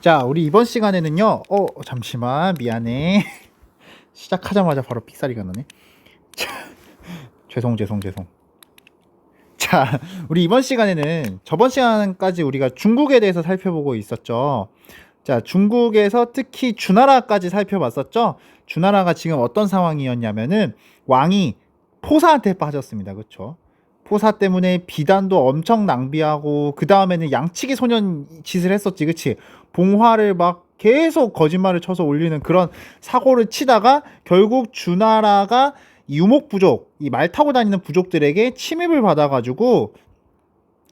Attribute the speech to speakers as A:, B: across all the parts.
A: 자, 우리 이번 시간에는요. 잠시만, 미안해. 시작하자마자 바로 삑사리가 나네. 자, 죄송. 자, 우리 이번 시간에는 저번 시간까지 우리가 중국에 대해서 살펴보고 있었죠. 자, 중국에서 특히 주나라까지 살펴봤었죠. 주나라가 지금 어떤 상황이었냐면은 왕이 포사한테 빠졌습니다. 그렇죠? 포사 때문에 비단도 엄청 낭비하고 그 다음에는 양치기 소년 짓을 했었지, 그치? 봉화를 막 계속 거짓말을 쳐서 올리는 그런 사고를 치다가 결국 주나라가 유목 부족, 이 말 타고 다니는 부족들에게 침입을 받아가지고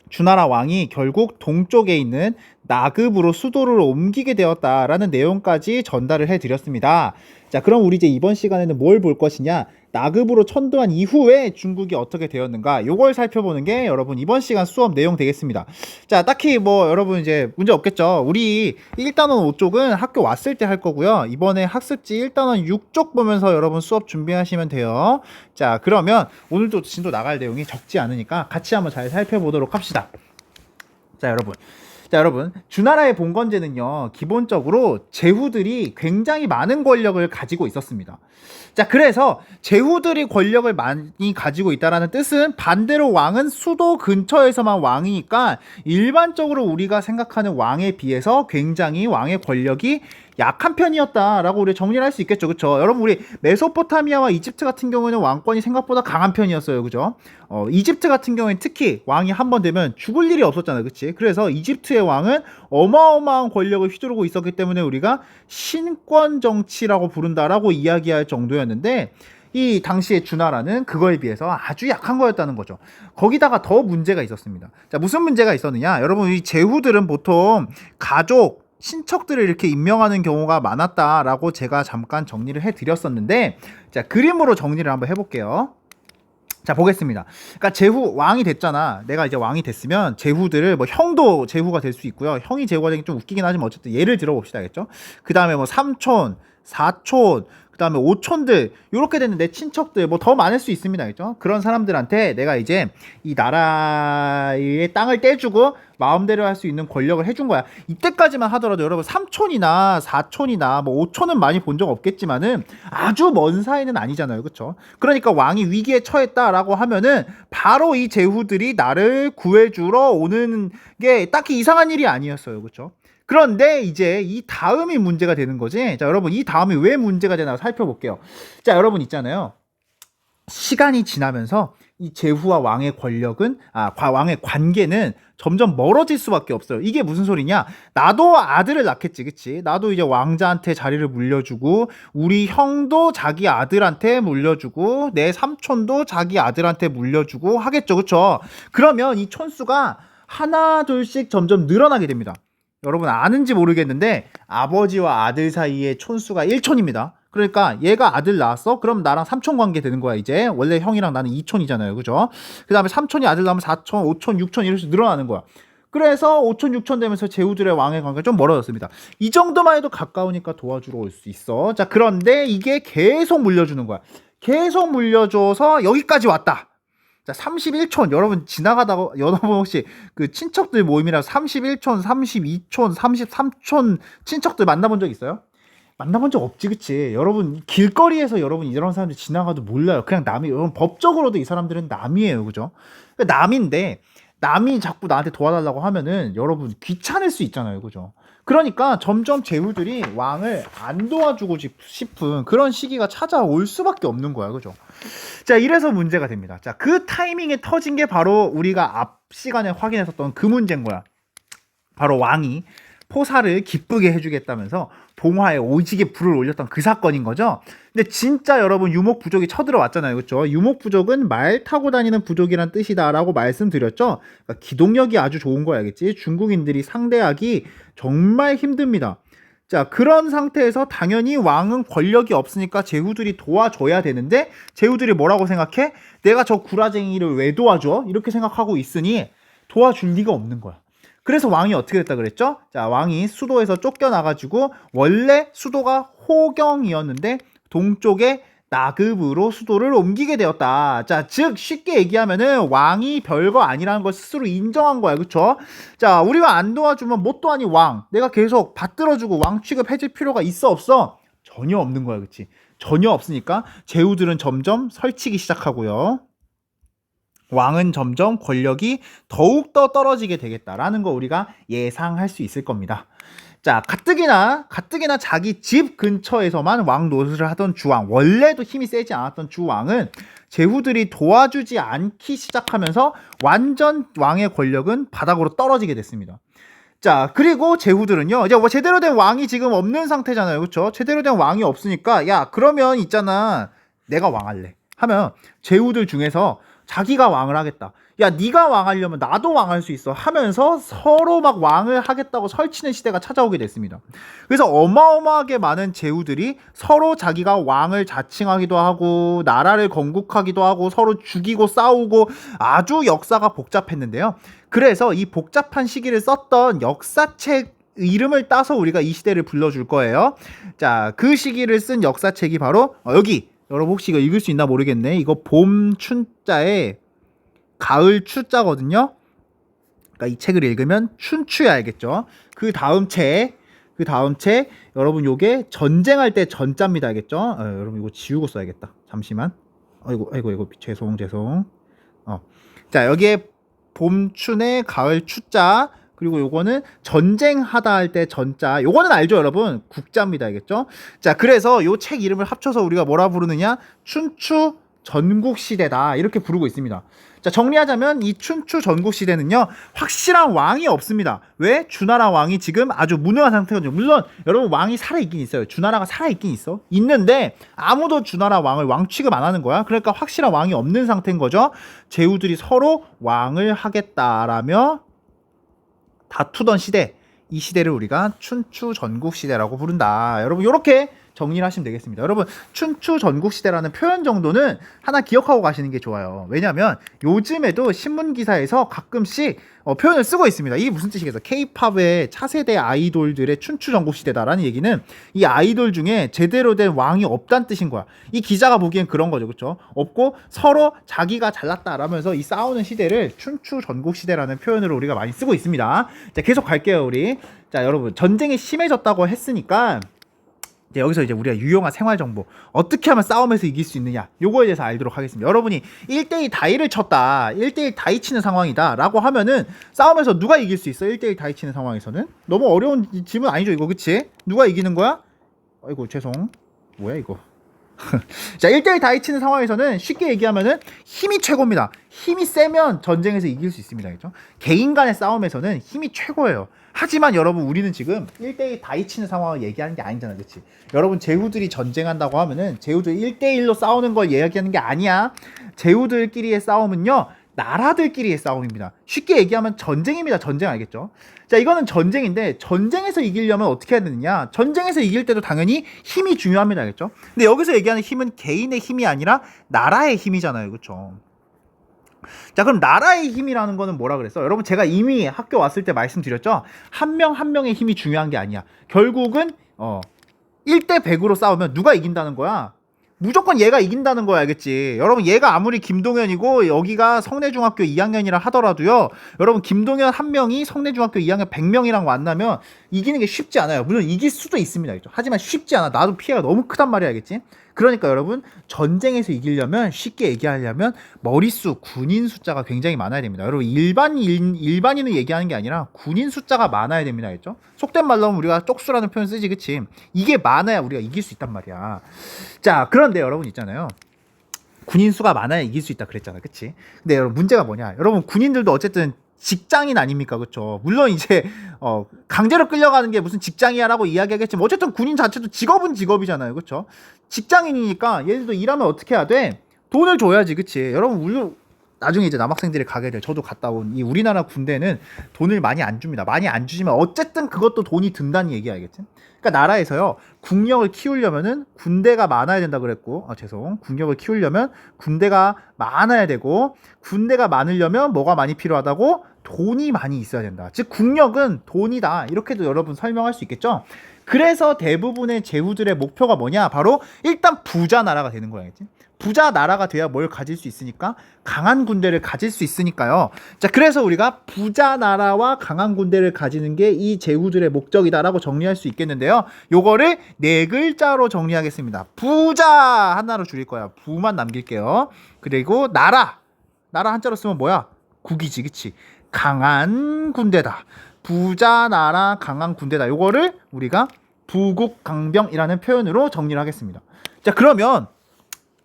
A: 주나라 왕이 결국 동쪽에 있는 나급으로 수도를 옮기게 되었다라는 내용까지 전달을 해드렸습니다. 자, 그럼 우리 이제 이번 시간에는 뭘 볼 것이냐? 나급으로 천도한 이후에 중국이 어떻게 되었는가? 요걸 살펴보는 게 여러분 이번 시간 수업 내용 되겠습니다. 자, 딱히 뭐 여러분 이제 문제 없겠죠? 우리 1단원 5쪽은 학교 왔을 때 할 거고요. 이번에 학습지 1단원 6쪽 보면서 여러분 수업 준비하시면 돼요. 자, 그러면 오늘도 진도 나갈 내용이 적지 않으니까 같이 한번 잘 살펴보도록 합시다. 자, 여러분, 주나라의 봉건제는요, 기본적으로 제후들이 굉장히 많은 권력을 가지고 있었습니다. 자, 그래서 제후들이 권력을 많이 가지고 있다는 뜻은 반대로 왕은 수도 근처에서만 왕이니까 일반적으로 우리가 생각하는 왕에 비해서 굉장히 왕의 권력이 약한 편이었다라고 우리 정리를 할 수 있겠죠. 그쵸? 여러분, 우리 메소포타미아와 이집트 같은 경우에는 왕권이 생각보다 강한 편이었어요. 그죠? 이집트 같은 경우에는 특히 왕이 한 번 되면 죽을 일이 없었잖아요. 그치? 그래서 이집트의 왕은 어마어마한 권력을 휘두르고 있었기 때문에 우리가 신권 정치라고 부른다라고 이야기할 정도였는데 이 당시의 주나라는 그거에 비해서 아주 약한 거였다는 거죠. 거기다가 더 문제가 있었습니다. 자, 무슨 문제가 있었느냐? 여러분, 이 제후들은 보통 가족, 친척들을 이렇게 임명하는 경우가 많았다라고 제가 잠깐 정리를 해드렸었는데, 자, 그림으로 정리를 한번 해볼게요. 자, 보겠습니다. 그러니까 제후 왕이 됐잖아. 내가 이제 왕이 됐으면 제후들을 뭐 형도 제후가 될 수 있고요. 형이 제후가 되긴 좀 웃기긴 하지만 어쨌든 예를 들어 봅시다. 겠죠? 그 다음에 뭐 삼촌, 사촌, 그 다음에 오촌들, 요렇게 되는 내 친척들, 뭐 더 많을 수 있습니다. 그죠? 그런 사람들한테 내가 이제 이 나라의 땅을 떼주고 마음대로 할 수 있는 권력을 해준 거야. 이때까지만 하더라도 여러분 삼촌이나 사촌이나 뭐 오촌은 많이 본 적 없겠지만은 아주 먼 사이는 아니잖아요. 그쵸? 그러니까 왕이 위기에 처했다라고 하면은 바로 이 제후들이 나를 구해주러 오는 게 딱히 이상한 일이 아니었어요. 그쵸? 그런데 이제 이 다음이 문제가 되는 거지. 자, 여러분, 이 다음이 왜 문제가 되나 살펴볼게요. 자, 여러분 있잖아요. 시간이 지나면서 이 제후와 왕의 권력은 왕의 관계는 점점 멀어질 수밖에 없어요. 이게 무슨 소리냐? 나도 아들을 낳겠지, 그치? 나도 이제 왕자한테 자리를 물려주고 우리 형도 자기 아들한테 물려주고 내 삼촌도 자기 아들한테 물려주고 하겠죠, 그쵸? 그러면 이 촌수가 하나 둘씩 점점 늘어나게 됩니다. 여러분 아는지 모르겠는데 아버지와 아들 사이의 촌수가 1촌입니다. 그러니까 얘가 아들 낳았어? 그럼 나랑 삼촌 관계 되는 거야. 이제 원래 형이랑 나는 2촌이잖아요. 그죠? 그 다음에 삼촌이 아들 낳으면 4촌, 5촌, 6촌 이렇게 늘어나는 거야. 그래서 5촌, 6촌 되면서 제후들의 왕의 관계가 좀 멀어졌습니다. 이 정도만 해도 가까우니까 도와주러 올 수 있어. 자, 그런데 이게 계속 물려주는 거야. 계속 물려줘서 여기까지 왔다. 자, 31촌. 여러분 지나가다가 여러분 혹시 그 친척들 모임이라 31촌, 32촌, 33촌 친척들 만나본 적 있어요? 만나본 적 없지, 그치? 여러분 길거리에서 여러분 이런 사람들 지나가도 몰라요. 그냥 남이, 여러분 법적으로도 이 사람들은 남이에요. 그죠? 그러니까 남인데 남이 자꾸 나한테 도와달라고 하면은 여러분 귀찮을 수 있잖아요. 그죠? 그러니까 점점 제후들이 왕을 안 도와주고 싶은 그런 시기가 찾아올 수밖에 없는 거야. 그죠? 자, 이래서 문제가 됩니다. 자, 그 타이밍에 터진 게 바로 우리가 앞 시간에 확인했었던 그 문제인 거야. 바로 왕이 포사를 기쁘게 해주겠다면서 봉화에 오지게 불을 올렸던 그 사건인 거죠. 근데 진짜 여러분 유목 부족이 쳐들어왔잖아요. 그렇죠? 유목 부족은 말 타고 다니는 부족이란 뜻이다라고 말씀드렸죠. 그러니까 기동력이 아주 좋은 거 알겠지? 중국인들이 상대하기 정말 힘듭니다. 자, 그런 상태에서 당연히 왕은 권력이 없으니까 제후들이 도와줘야 되는데 제후들이 뭐라고 생각해? 내가 저 구라쟁이를 왜 도와줘? 이렇게 생각하고 있으니 도와줄 리가 없는 거야. 그래서 왕이 어떻게 됐다 그랬죠? 자, 왕이 수도에서 쫓겨나가지고 원래 수도가 호경이었는데 동쪽에 나급으로 수도를 옮기게 되었다. 자, 즉 쉽게 얘기하면은 왕이 별거 아니라는 걸 스스로 인정한 거야. 그쵸? 자, 우리가 안 도와주면 못 도하니 왕. 내가 계속 받들어주고 왕 취급해줄 필요가 있어 없어? 전혀 없는 거야. 그치? 전혀 없으니까 제후들은 점점 설치기 시작하고요. 왕은 점점 권력이 더욱더 떨어지게 되겠다라는 거 우리가 예상할 수 있을 겁니다. 자, 가뜩이나 자기 집 근처에서만 왕 노릇을 하던 주왕, 원래도 힘이 세지 않았던 주왕은 제후들이 도와주지 않기 시작하면서 완전 왕의 권력은 바닥으로 떨어지게 됐습니다. 자, 그리고 제후들은요, 이제 뭐 제대로 된 왕이 지금 없는 상태잖아요. 그쵸? 제대로 된 왕이 없으니까, 야, 그러면 있잖아, 내가 왕할래 하면 제후들 중에서 자기가 왕을 하겠다. 야, 네가 왕하려면 나도 왕할 수 있어 하면서 서로 막 왕을 하겠다고 설치는 시대가 찾아오게 됐습니다. 그래서 어마어마하게 많은 제후들이 서로 자기가 왕을 자칭하기도 하고 나라를 건국하기도 하고 서로 죽이고 싸우고 아주 역사가 복잡했는데요. 그래서 이 복잡한 시기를 썼던 역사책 이름을 따서 우리가 이 시대를 불러줄 거예요. 자, 그 시기를 쓴 역사책이 바로 여기, 여러분 혹시 이거 읽을 수 있나 모르겠네. 이거 봄 춘자에 가을 추자거든요. 그러니까 이 책을 읽으면 춘추야 알겠죠? 그 다음 책 여러분 요게 전쟁할 때 전자입니다. 알겠죠? 여러분 이거 지우고 써야겠다. 잠시만. 아이고 죄송. 자, 여기에 봄춘에 가을 추자, 그리고 요거는 전쟁하다 할 때 전자. 요거는 알죠, 여러분? 국자입니다. 알겠죠? 자, 그래서 요 책 이름을 합쳐서 우리가 뭐라 부르느냐? 춘추 전국시대다. 이렇게 부르고 있습니다. 자, 정리하자면 이 춘추 전국시대는요, 확실한 왕이 없습니다. 왜? 주나라 왕이 지금 아주 무능한 상태거든요. 물론 여러분 왕이 살아있긴 있어요. 주나라가 살아있긴 있어. 있는데 아무도 주나라 왕을 왕 취급 안 하는 거야. 그러니까 확실한 왕이 없는 상태인 거죠. 제후들이 서로 왕을 하겠다라며 다투던 시대, 이 시대를 우리가 춘추 전국시대라고 부른다. 여러분 이렇게 정리를 하시면 되겠습니다. 여러분 춘추 전국시대라는 표현 정도는 하나 기억하고 가시는 게 좋아요. 왜냐하면 요즘에도 신문기사에서 가끔씩 표현을 쓰고 있습니다. 이게 무슨 뜻이겠어? K-팝의 차세대 아이돌들의 춘추 전국시대다라는 얘기는 이 아이돌 중에 제대로 된 왕이 없다는 뜻인 거야. 이 기자가 보기엔 그런 거죠. 그렇죠? 없고 서로 자기가 잘났다라면서 이 싸우는 시대를 춘추 전국시대라는 표현으로 우리가 많이 쓰고 있습니다. 자, 계속 갈게요. 우리. 자, 여러분 전쟁이 심해졌다고 했으니까 여기서 이제 우리가 유용한 생활 정보, 어떻게 하면 싸움에서 이길 수 있느냐, 요거에 대해서 알도록 하겠습니다. 여러분이 1대1 다이를 쳤다, 1대1 다이 치는 상황이다 라고 하면은 싸움에서 누가 이길 수 있어? 1대1 다이 치는 상황에서는 너무 어려운 질문 아니죠 이거? 그치? 누가 이기는 거야? 아이고 죄송, 뭐야 이거. 자, 1대1 다이 치는 상황에서는 쉽게 얘기하면은 힘이 최고입니다. 힘이 세면 전쟁에서 이길 수 있습니다. 그렇죠? 개인 간의 싸움에서는 힘이 최고예요. 하지만 여러분 우리는 지금 1대1 다이 치는 상황을 얘기하는 게 아니잖아. 그치? 여러분 제후들이 전쟁한다고 하면은 제후들 1대1로 싸우는 걸 얘기하는 게 아니야. 제후들끼리의 싸움은요, 나라들끼리의 싸움입니다. 쉽게 얘기하면 전쟁입니다. 전쟁 알겠죠? 자, 이거는 전쟁인데 전쟁에서 이기려면 어떻게 해야 되느냐? 전쟁에서 이길 때도 당연히 힘이 중요합니다. 알겠죠? 근데 여기서 얘기하는 힘은 개인의 힘이 아니라 나라의 힘이잖아요. 그렇죠? 자, 그럼 나라의 힘이라는 거는 뭐라 그랬어? 여러분 제가 이미 학교 왔을 때 말씀드렸죠? 한 명 한 명의 힘이 중요한 게 아니야. 결국은 1대 100으로 싸우면 누가 이긴다는 거야? 무조건 얘가 이긴다는 거야. 알겠지? 여러분 얘가 아무리 김동현이고 여기가 성내중학교 2학년이라 하더라도요, 여러분 김동현 한 명이 성내중학교 2학년 100명이랑 만나면 이기는 게 쉽지 않아요. 물론 이길 수도 있습니다. 그렇죠? 하지만 쉽지 않아. 나도 피해가 너무 크단 말이야. 알겠지? 그러니까 여러분 전쟁에서 이기려면, 쉽게 얘기하려면 머릿수, 군인 숫자가 굉장히 많아야 됩니다. 여러분 일반인을 얘기하는 게 아니라 군인 숫자가 많아야 됩니다. 알겠죠? 속된 말로 하면 우리가 쪽수라는 표현 쓰지. 그치? 이게 많아야 우리가 이길 수 있단 말이야. 자, 그런데 여러분 있잖아요, 군인 수가 많아야 이길 수 있다 그랬잖아. 그치? 근데 여러분 문제가 뭐냐, 여러분 군인들도 어쨌든 직장인 아닙니까? 그쵸? 물론 이제 강제로 끌려가는 게 무슨 직장이야라고 이야기하겠지만 어쨌든 군인 자체도 직업은 직업이잖아요. 그쵸? 직장인이니까 얘들도 일하면 어떻게 해야 돼? 돈을 줘야지. 그치? 여러분 물론 나중에 이제 남학생들이 가게 될, 저도 갔다 온 이 우리나라 군대는 돈을 많이 안 줍니다. 많이 안 주지만 어쨌든 그것도 돈이 든다는 얘기 알겠지? 그러니까 나라에서요, 국력을 키우려면은 군대가 많아야 된다 그랬고, 국력을 키우려면 군대가 많아야 되고, 군대가 많으려면 뭐가 많이 필요하다고? 돈이 많이 있어야 된다. 즉 국력은 돈이다. 이렇게도 여러분 설명할 수 있겠죠. 그래서 대부분의 제후들의 목표가 뭐냐? 바로 일단 부자 나라가 되는 거야겠지. 부자 나라가 돼야 뭘 가질 수 있으니까 강한 군대를 가질 수 있으니까요. 자, 그래서 우리가 부자 나라와 강한 군대를 가지는 게 이 제후들의 목적이다라고 정리할 수 있겠는데요. 요거를 네 글자로 정리하겠습니다. 부자 하나로 줄일 거야. 부만 남길게요. 그리고 나라 한자로 쓰면 뭐야? 국이지, 그치? 강한 군대다. 부자 나라 강한 군대다. 요거를 우리가 부국강병이라는 표현으로 정리를 하겠습니다. 자, 그러면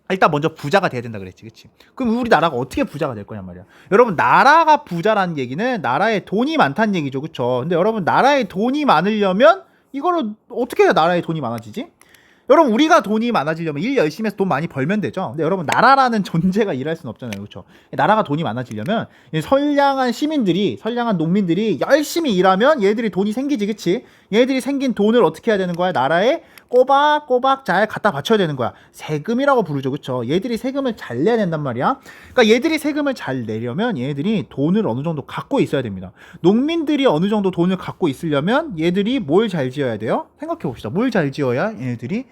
A: 일단 먼저 부자가 돼야 된다 그랬지, 그치? 그럼 우리 나라가 어떻게 부자가 될 거냔 말이야. 여러분, 나라가 부자라는 얘기는 나라에 돈이 많다는 얘기죠, 그쵸? 근데 여러분, 나라에 돈이 많으려면 이거를 어떻게 해야 나라에 돈이 많아지지? 여러분, 우리가 돈이 많아지려면 일 열심히 해서 돈 많이 벌면 되죠. 근데 여러분, 나라라는 존재가 일할 수는 없잖아요, 그렇죠? 나라가 돈이 많아지려면 선량한 시민들이, 선량한 농민들이 열심히 일하면 얘들이 돈이 생기지, 그치? 얘들이 생긴 돈을 어떻게 해야 되는 거야? 나라에 꼬박꼬박 잘 갖다 바쳐야 되는 거야. 세금이라고 부르죠, 그쵸? 얘들이 세금을 잘 내야 된단 말이야. 그러니까 얘들이 세금을 잘 내려면 얘들이 돈을 어느 정도 갖고 있어야 됩니다. 농민들이 어느 정도 돈을 갖고 있으려면 얘들이 뭘 잘 지어야 돼요? 생각해 봅시다. 뭘 잘 지어야 얘네들이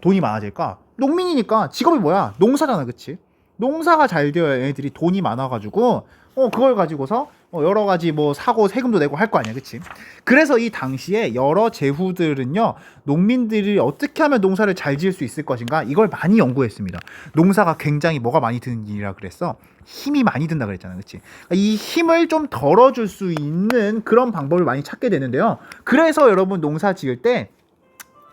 A: 돈이 많아질까? 농민이니까 직업이 뭐야? 농사잖아, 그치? 농사가 잘 되어야 얘네들이 돈이 많아가지고 그걸 가지고서 여러 가지 뭐 사고 세금도 내고 할 거 아니야, 그치? 그래서 이 당시에 여러 제후들은요, 농민들이 어떻게 하면 농사를 잘 지을 수 있을 것인가, 이걸 많이 연구했습니다. 농사가 굉장히 뭐가 많이 드는 일이라 그랬어? 힘이 많이 든다 그랬잖아, 그치? 이 힘을 좀 덜어줄 수 있는 그런 방법을 많이 찾게 되는데요. 그래서 여러분, 농사 지을 때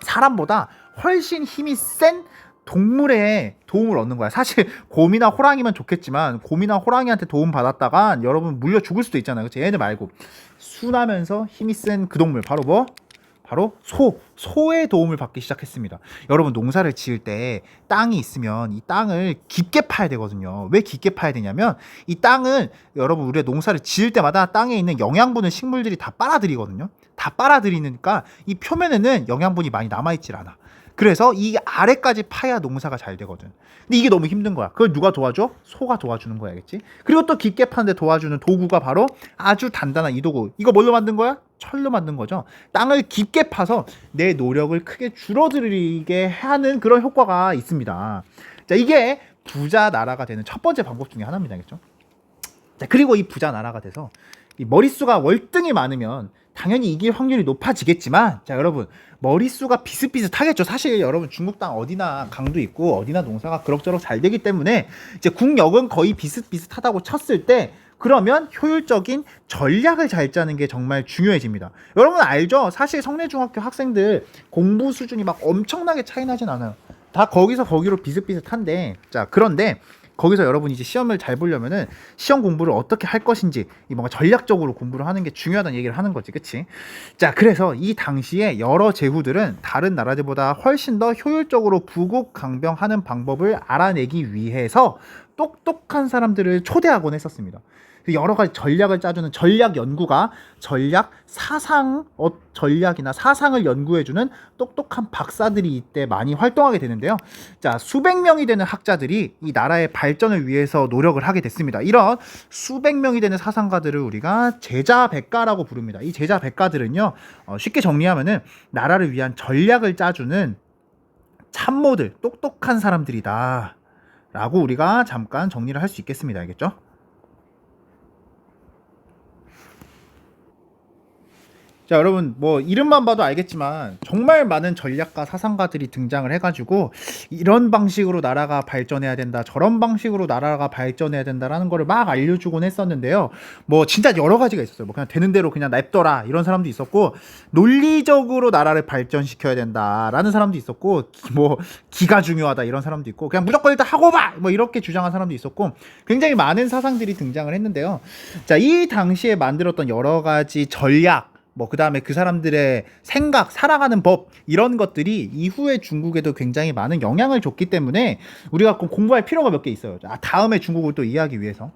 A: 사람보다 훨씬 힘이 센 동물의 도움을 얻는 거야. 사실 곰이나 호랑이면 좋겠지만 곰이나 호랑이한테 도움 받았다가 여러분 물려 죽을 수도 있잖아요, 그치? 얘네 말고 순하면서 힘이 센 그 동물, 바로 뭐? 바로 소의 도움을 받기 시작했습니다. 여러분, 농사를 지을 때 땅이 있으면 이 땅을 깊게 파야 되거든요. 왜 깊게 파야 되냐면 이 땅을, 여러분, 우리가 농사를 지을 때마다 땅에 있는 영양분을 식물들이 다 빨아들이거든요. 다 빨아들이니까 이 표면에는 영양분이 많이 남아있질 않아. 그래서 이 아래까지 파야 농사가 잘 되거든. 근데 이게 너무 힘든 거야. 그걸 누가 도와줘? 소가 도와주는 거야, 알겠지? 그리고 또 깊게 파는데 도와주는 도구가 바로 아주 단단한 이 도구. 이거 뭘로 만든 거야? 철로 만든 거죠. 땅을 깊게 파서 내 노력을 크게 줄어들게 하는 그런 효과가 있습니다. 자, 이게 부자 나라가 되는 첫 번째 방법 중에 하나입니다, 알겠죠? 자, 그리고 이 부자 나라가 돼서 이 머릿수가 월등히 많으면 당연히 이길 확률이 높아지겠지만, 자, 여러분, 머릿수가 비슷비슷하겠죠. 사실 여러분, 중국 땅 어디나 강도 있고 어디나 농사가 그럭저럭 잘 되기 때문에 이제 국력은 거의 비슷비슷하다고 쳤을 때, 그러면 효율적인 전략을 잘 짜는 게 정말 중요해집니다. 여러분 알죠? 사실 성내중학교 학생들 공부 수준이 막 엄청나게 차이 나진 않아요. 다 거기서 거기로 비슷비슷한데, 자, 그런데 거기서 여러분이 이제 시험을 잘 보려면은 시험 공부를 어떻게 할 것인지, 이 뭔가 전략적으로 공부를 하는 게 중요하다는 얘기를 하는 거지, 그치? 자, 그래서 이 당시에 여러 제후들은 다른 나라들보다 훨씬 더 효율적으로 부국강병하는 방법을 알아내기 위해서 똑똑한 사람들을 초대하곤 했었습니다. 여러 가지 전략을 짜주는 전략 연구가, 전략이나 사상을 연구해주는 똑똑한 박사들이 이때 많이 활동하게 되는데요. 자, 수백 명이 되는 학자들이 이 나라의 발전을 위해서 노력을 하게 됐습니다. 이런 수백 명이 되는 사상가들을 우리가 제자백가라고 부릅니다. 이 제자백가들은요, 쉽게 정리하면은 나라를 위한 전략을 짜주는 참모들, 똑똑한 사람들이다 라고 우리가 잠깐 정리를 할 수 있겠습니다. 알겠죠? 자, 여러분, 뭐 이름만 봐도 알겠지만 정말 많은 전략가 사상가들이 등장을 해가지고 이런 방식으로 나라가 발전해야 된다, 저런 방식으로 나라가 발전해야 된다라는 거를 막 알려주곤 했었는데요. 뭐 진짜 여러 가지가 있었어요. 뭐 그냥 되는 대로 그냥 냅둬라 이런 사람도 있었고, 논리적으로 나라를 발전시켜야 된다라는 사람도 있었고, 뭐 기가 중요하다 이런 사람도 있고, 그냥 무조건 일단 하고 봐 뭐 이렇게 주장한 사람도 있었고, 굉장히 많은 사상들이 등장을 했는데요. 자, 이 당시에 만들었던 여러 가지 전략, 뭐 그 다음에 그 사람들의 생각, 살아가는 법, 이런 것들이 이후에 중국에도 굉장히 많은 영향을 줬기 때문에 우리가 공부할 필요가 몇 개 있어요. 다음에 중국을 또 이해하기 위해서.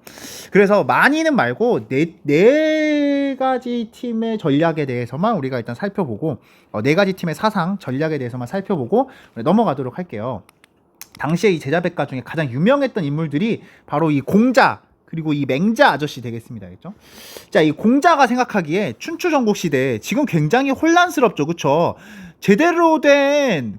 A: 그래서 많이는 말고 네 가지 팀의 전략에 대해서만 우리가 일단 살펴보고, 네 가지 팀의 사상, 전략에 대해서만 살펴보고 넘어가도록 할게요. 당시에 이 제자백가 중에 가장 유명했던 인물들이 바로 이 공자, 그리고 이 맹자 아저씨 되겠습니다. 알겠죠? 자, 이 공자가 생각하기에 춘추 전국 시대 지금 굉장히 혼란스럽죠. 그쵸? 제대로 된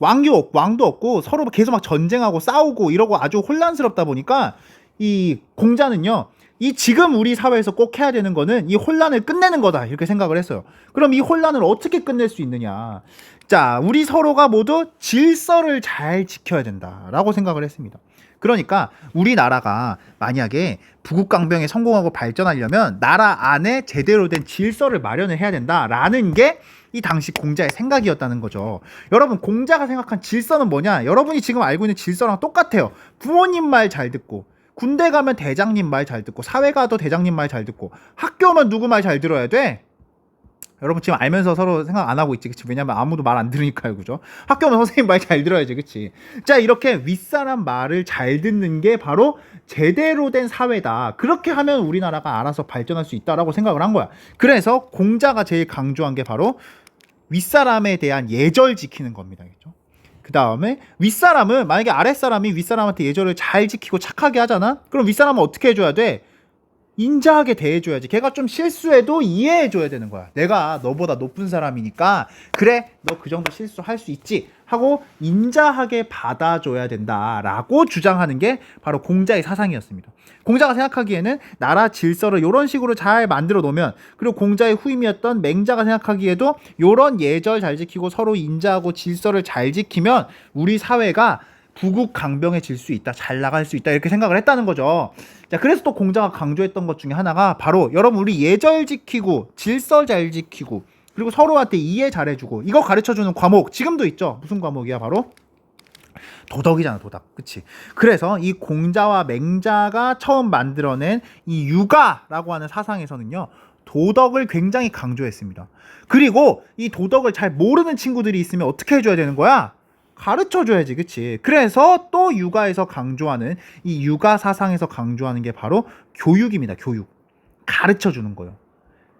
A: 왕도 없고 서로 계속 막 전쟁하고 싸우고 이러고 아주 혼란스럽다 보니까 이 공자는요, 이 지금 우리 사회에서 꼭 해야 되는 거는 이 혼란을 끝내는 거다 이렇게 생각을 했어요. 그럼 이 혼란을 어떻게 끝낼 수 있느냐? 자, 우리 서로가 모두 질서를 잘 지켜야 된다라고 생각을 했습니다. 그러니까 우리나라가 만약에 부국강병에 성공하고 발전하려면 나라 안에 제대로 된 질서를 마련을 해야 된다라는 게 이 당시 공자의 생각이었다는 거죠. 여러분, 공자가 생각한 질서는 뭐냐? 여러분이 지금 알고 있는 질서랑 똑같아요. 부모님 말 잘 듣고, 군대 가면 대장님 말 잘 듣고, 사회 가도 대장님 말 잘 듣고, 학교 오면 누구 말 잘 들어야 돼? 여러분 지금 알면서 서로 생각 안 하고 있지, 그치? 왜냐면 아무도 말 안 들으니까요, 그죠? 학교 오면 선생님 말 잘 들어야지, 그치? 자, 이렇게 윗사람 말을 잘 듣는 게 바로 제대로 된 사회다. 그렇게 하면 우리나라가 알아서 발전할 수 있다라고 생각을 한 거야. 그래서 공자가 제일 강조한 게 바로 윗사람에 대한 예절 지키는 겁니다, 그죠? 그 다음에 윗사람은, 만약에 아랫사람이 윗사람한테 예절을 잘 지키고 착하게 하잖아? 그럼 윗사람은 어떻게 해줘야 돼? 인자하게 대해줘야지. 걔가 좀 실수해도 이해해줘야 되는 거야. 내가 너보다 높은 사람이니까 그래, 너 그 정도 실수할 수 있지 하고 인자하게 받아줘야 된다라고 주장하는 게 바로 공자의 사상이었습니다. 공자가 생각하기에는 나라 질서를 이런 식으로 잘 만들어 놓으면, 그리고 공자의 후임이었던 맹자가 생각하기에도 이런 예절 잘 지키고 서로 인자하고 질서를 잘 지키면 우리 사회가 부국강병해질 수 있다, 잘 나갈 수 있다, 이렇게 생각을 했다는 거죠. 자, 그래서 또 공자가 강조했던 것 중에 하나가 바로, 여러분, 우리 예절 지키고 질서 잘 지키고 그리고 서로한테 이해 잘해주고 이거 가르쳐주는 과목 지금도 있죠. 무슨 과목이야? 바로 도덕이잖아, 도덕. 그치? 그래서 이 공자와 맹자가 처음 만들어낸 이 육아라고 하는 사상에서는요, 도덕을 굉장히 강조했습니다. 그리고 이 도덕을 잘 모르는 친구들이 있으면 어떻게 해줘야 되는 거야? 가르쳐줘야지, 그치? 그래서 또 육아에서 강조하는, 이 육아 사상에서 강조하는 게 바로 교육입니다. 교육. 가르쳐주는 거요.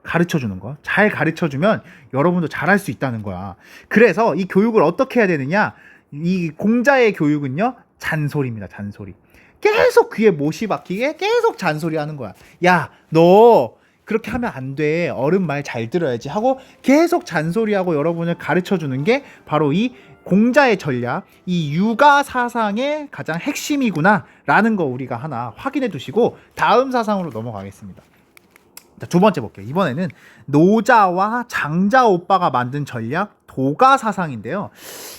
A: 가르쳐주는 거. 잘 가르쳐주면 여러분도 잘할 수 있다는 거야. 그래서 이 교육을 어떻게 해야 되느냐? 이 공자의 교육은요, 잔소리입니다. 잔소리. 계속 귀에 못이 박히게 계속 잔소리 하는 거야. 야, 너 그렇게 하면 안 돼. 어른 말 잘 들어야지 하고 계속 잔소리하고 여러분을 가르쳐주는 게 바로 이 공자의 전략, 이 육아 사상의 가장 핵심이구나 라는 거 우리가 하나 확인해 두시고 다음 사상으로 넘어가겠습니다. 자, 두 번째 볼게요. 이번에는 노자와 장자 오빠가 만든 전략, 도가 사상인데요.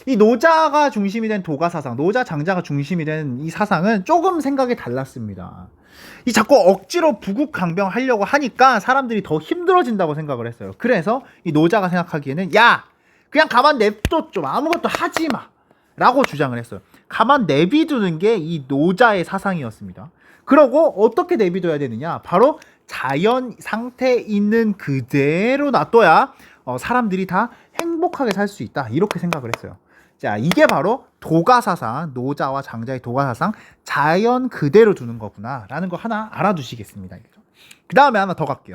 A: 이 노자가 중심이 된 도가 사상, 노자 장자가 중심이 된 이 사상은 조금 생각이 달랐습니다. 이 자꾸 억지로 부국강병 하려고 하니까 사람들이 더 힘들어진다고 생각을 했어요. 그래서 이 노자가 생각하기에는, 야, 그냥 가만 냅둬, 좀 아무것도 하지 마 라고 주장을 했어요. 가만 내비두는 게 이 노자의 사상이었습니다. 그러고 어떻게 내비둬야 되느냐? 바로 자연 상태에 있는 그대로 놔둬야 사람들이 다 행복하게 살 수 있다, 이렇게 생각을 했어요. 자, 이게 바로 도가 사상, 노자와 장자의 도가 사상, 자연 그대로 두는 거구나 라는 거 하나 알아두시겠습니다. 그 다음에 하나 더 갈게요.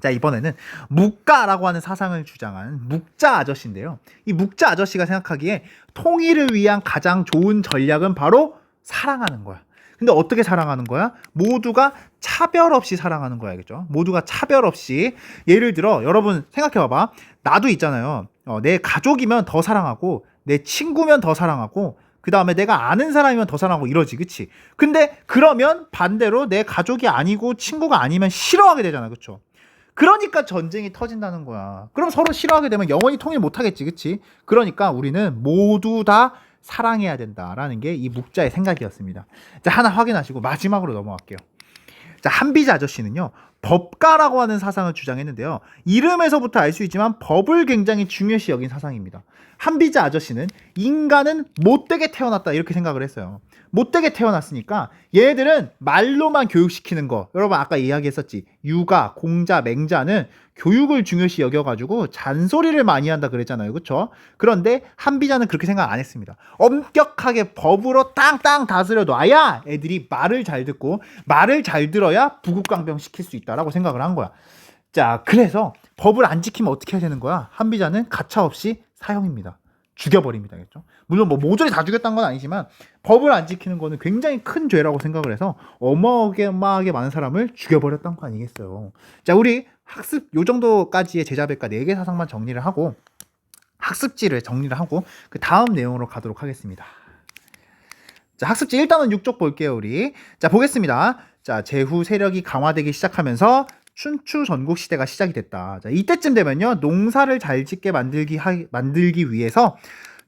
A: 자, 이번에는 묵가라고 하는 사상을 주장한 묵자 아저씨인데요. 이 묵자 아저씨가 생각하기에 통일을 위한 가장 좋은 전략은 바로 사랑하는 거야. 근데 어떻게 사랑하는 거야? 모두가 차별 없이 사랑하는 거야, 알겠죠? 모두가 차별 없이. 예를 들어 여러분 생각해 봐봐. 나도 있잖아요. 내 가족이면 더 사랑하고, 내 친구면 더 사랑하고, 그 다음에 내가 아는 사람이면 더 사랑하고 이러지, 그치? 근데 그러면 반대로 내 가족이 아니고 친구가 아니면 싫어하게 되잖아, 그쵸? 그러니까 전쟁이 터진다는 거야. 그럼 서로 싫어하게 되면 영원히 통일 못하겠지, 그치? 그러니까 우리는 모두 다 사랑해야 된다라는 게 이 묵자의 생각이었습니다. 자, 하나 확인하시고 마지막으로 넘어갈게요. 자, 한비자 아저씨는요, 법가라고 하는 사상을 주장했는데요. 이름에서부터 알 수 있지만 법을 굉장히 중요시 여긴 사상입니다. 한비자 아저씨는 인간은 못되게 태어났다, 이렇게 생각을 했어요. 못되게 태어났으니까 얘들은 말로만 교육시키는 거, 여러분 아까 이야기했었지, 육아, 공자, 맹자는 교육을 중요시 여겨가지고 잔소리를 많이 한다 그랬잖아요, 그쵸? 그런데 한비자는 그렇게 생각 안 했습니다. 엄격하게 법으로 땅땅 다스려 놔야 애들이 말을 잘 듣고, 말을 잘 들어야 부국강병 시킬 수 있다라고 생각을 한 거야. 자, 그래서 법을 안 지키면 어떻게 해야 되는 거야? 한비자는 가차없이 사형입니다. 죽여버립니다. 알겠죠? 물론 뭐 모조리 다 죽였다는 건 아니지만 법을 안 지키는 거는 굉장히 큰 죄라고 생각을 해서 어마어마하게 많은 사람을 죽여버렸던 거 아니겠어요. 자, 우리 학습 요 정도까지의 제자백과 4개 사상만 정리를 하고 학습지를 정리를 하고 그 다음 내용으로 가도록 하겠습니다. 자, 학습지 1단원 6쪽 볼게요, 우리. 자, 보겠습니다. 자, 제후 세력이 강화되기 시작하면서 춘추 전국 시대가 시작이 됐다. 자, 이때쯤 되면요, 농사를 잘 짓게 만들기 위해서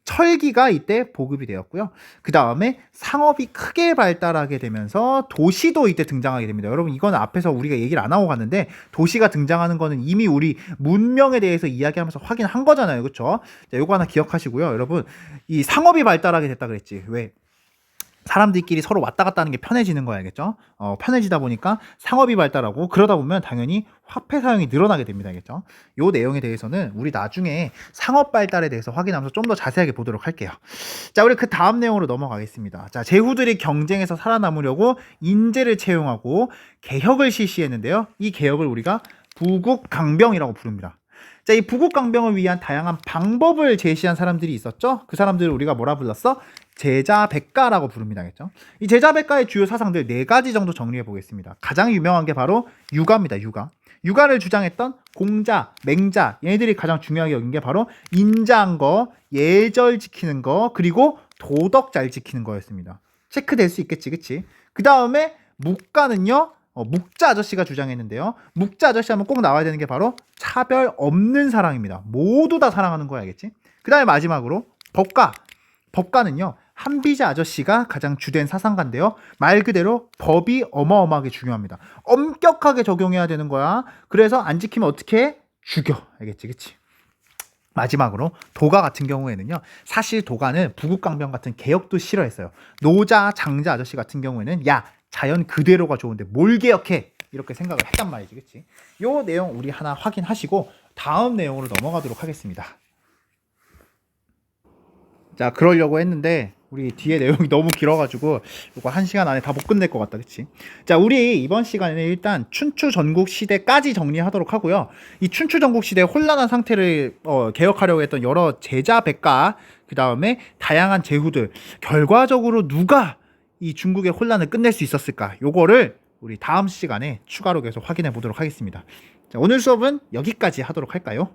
A: 철기가 이때 보급이 되었고요. 그 다음에 상업이 크게 발달하게 되면서 도시도 이때 등장하게 됩니다. 여러분, 이건 앞에서 우리가 얘기를 안 하고 갔는데 도시가 등장하는 거는 이미 우리 문명에 대해서 이야기하면서 확인한 거잖아요. 그렇죠? 자, 요거 하나 기억하시고요. 여러분, 이 상업이 발달하게 됐다 그랬지. 왜? 사람들끼리 서로 왔다 갔다 하는 게 편해지는 거 알겠죠? 편해지다 보니까 상업이 발달하고 그러다 보면 당연히 화폐 사용이 늘어나게 됩니다. 알겠죠? 요 내용에 대해서는 우리 나중에 상업 발달에 대해서 확인하면서 좀 더 자세하게 보도록 할게요. 자, 우리 그 다음 내용으로 넘어가겠습니다. 자, 제후들이 경쟁에서 살아남으려고 인재를 채용하고 개혁을 실시했는데요. 이 개혁을 우리가 부국강병이라고 부릅니다. 자, 이 부국강병을 위한 다양한 방법을 제시한 사람들이 있었죠. 그 사람들을 우리가 뭐라 불렀어? 제자백가라고 부릅니다. 알겠죠? 이 제자백가의 주요 사상들 4가지 정도 정리해 보겠습니다. 가장 유명한 게 바로 유가입니다. 유가를 주장했던 공자, 맹자, 얘네들이 가장 중요하게 여긴 게 바로 인자한 거, 예절 지키는 거, 그리고 도덕 잘 지키는 거였습니다. 체크될 수 있겠지, 그치? 그 다음에 묵가는요, 묵자 아저씨가 주장했는데요. 묵자 아저씨 하면 꼭 나와야 되는 게 바로 차별 없는 사랑입니다. 모두 다 사랑하는 거야, 알겠지? 그 다음에 마지막으로 법가는요, 한비자 아저씨가 가장 주된 사상가인데요. 말 그대로 법이 어마어마하게 중요합니다. 엄격하게 적용해야 되는 거야. 그래서 안 지키면 어떻게 해? 죽여. 알겠지? 그치? 마지막으로 도가 같은 경우에는요. 사실 도가는 부국강병 같은 개혁도 싫어했어요. 노자, 장자 아저씨 같은 경우에는 야, 자연 그대로가 좋은데 뭘 개혁해? 이렇게 생각을 했단 말이지. 그치? 요 내용 우리 하나 확인하시고 다음 내용으로 넘어가도록 하겠습니다. 자, 그러려고 했는데 우리 뒤에 내용이 너무 길어가지고 이거 1시간 안에 다 못 끝낼 것 같다. 그치? 자, 우리 이번 시간에는 일단 춘추 전국 시대까지 정리하도록 하고요. 이 춘추 전국 시대의 혼란한 상태를 개혁하려고 했던 여러 제자 백가, 그 다음에 다양한 제후들, 결과적으로 누가 이 중국의 혼란을 끝낼 수 있었을까? 요거를 우리 다음 시간에 추가로 계속 확인해 보도록 하겠습니다. 자, 오늘 수업은 여기까지 하도록 할까요?